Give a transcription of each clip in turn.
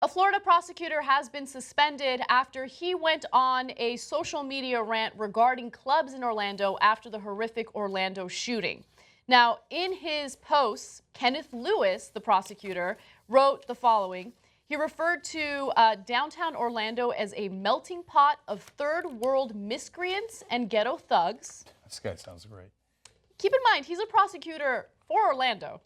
A Florida prosecutor has been suspended after he went on a social media rant regarding clubs in Orlando after the horrific Orlando shooting. Now, in his posts, Kenneth Lewis, the prosecutor, wrote the following. He referred to downtown Orlando as a melting pot of third world miscreants and ghetto thugs. This guy sounds great. Keep in mind, he's a prosecutor for Orlando.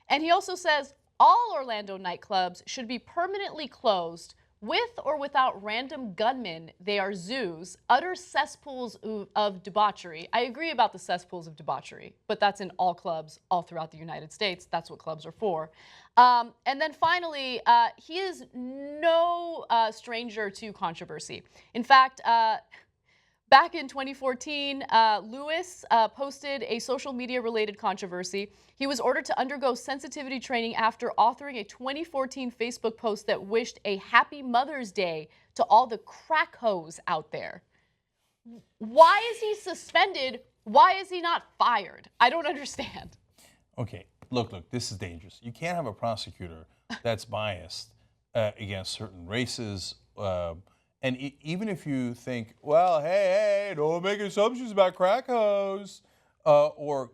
And he also says all Orlando nightclubs should be permanently closed with or without random gunmen. They are zoos, utter cesspools of debauchery. I agree about the cesspools of debauchery, but that's in all clubs all throughout the United States. That's what clubs are for. And then finally, he is no stranger to controversy. In fact, back in 2014, Lewis posted a social media related controversy. He was ordered to undergo sensitivity training after authoring a 2014 Facebook post that wished a happy Mother's Day to all the crack hoes out there. Why is he suspended? Why is he not fired? I don't understand. Okay, look, this is dangerous. You can't have a prosecutor that's biased against certain races. And even if you think, well, hey, don't make assumptions about crack hoes or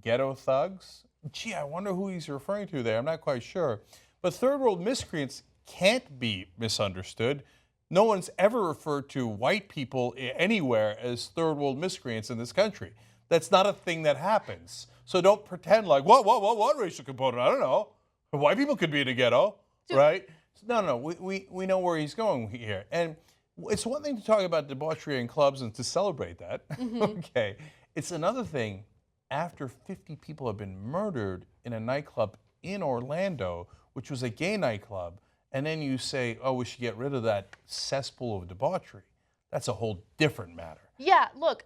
ghetto thugs. Gee, I wonder who he's referring to there. I'm not quite sure. But third world miscreants can't be misunderstood. No one's ever referred to white people anywhere as third world miscreants in this country. That's not a thing that happens. So don't pretend like, what racial component? I don't know. White people could be in a ghetto, right? No, we know where he's going here. And it's one thing to talk about debauchery in clubs and to celebrate that. Mm-hmm. Okay. It's another thing after 50 people have been murdered in a nightclub in Orlando, which was a gay nightclub, and then you say, oh, we should get rid of that cesspool of debauchery. That's a whole different matter. Yeah, look,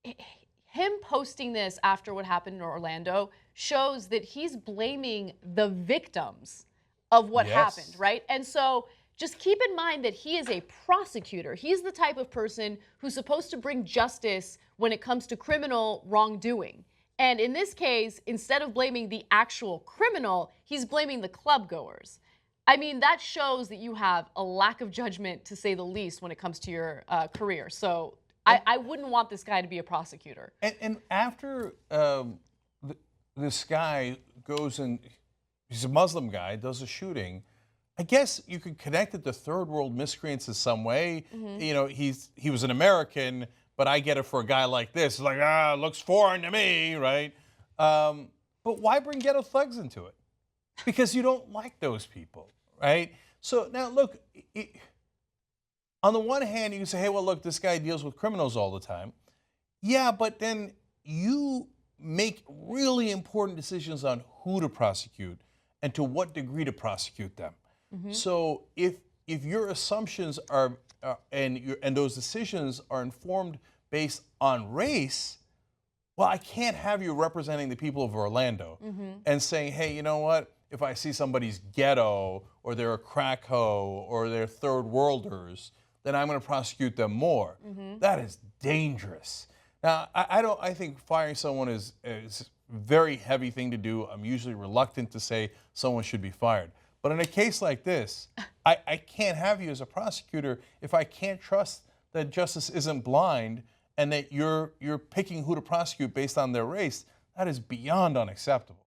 him posting this after what happened in Orlando shows that he's blaming the victims of what happened, right? And so just keep in mind that he is a prosecutor. He's the type of person who's supposed to bring justice when it comes to criminal wrongdoing. And in this case, instead of blaming the actual criminal, he's blaming the club goers. I mean, that shows that you have a lack of judgment, to say the least, when it comes to your career. So I wouldn't want this guy to be a prosecutor. And after this guy goes and he's a Muslim guy, does a shooting, I guess you could connect it to third world miscreants in some way. Mm-hmm. You know, he was an American, but I get it for a guy like this. It's like, looks foreign to me, right? But why bring ghetto thugs into it? Because you don't like those people, right? So now look, on the one hand, you can say, hey, well, look, this guy deals with criminals all the time. Yeah, but then you make really important decisions on who to prosecute and to what degree to prosecute them. Mm-hmm. So if your assumptions are and those decisions are informed based on race, well, I can't have you representing the people of Orlando and saying, hey, you know what? If I see somebody's ghetto or they're a crack hoe or they're third worlders, then I'm going to prosecute them more. Mm-hmm. That is dangerous. Now, I think firing someone is a very heavy thing to do. I'm usually reluctant to say someone should be fired. But in a case like this, I can't have you as a prosecutor if I can't trust that justice isn't blind and that you're picking who to prosecute based on their race. That is beyond unacceptable.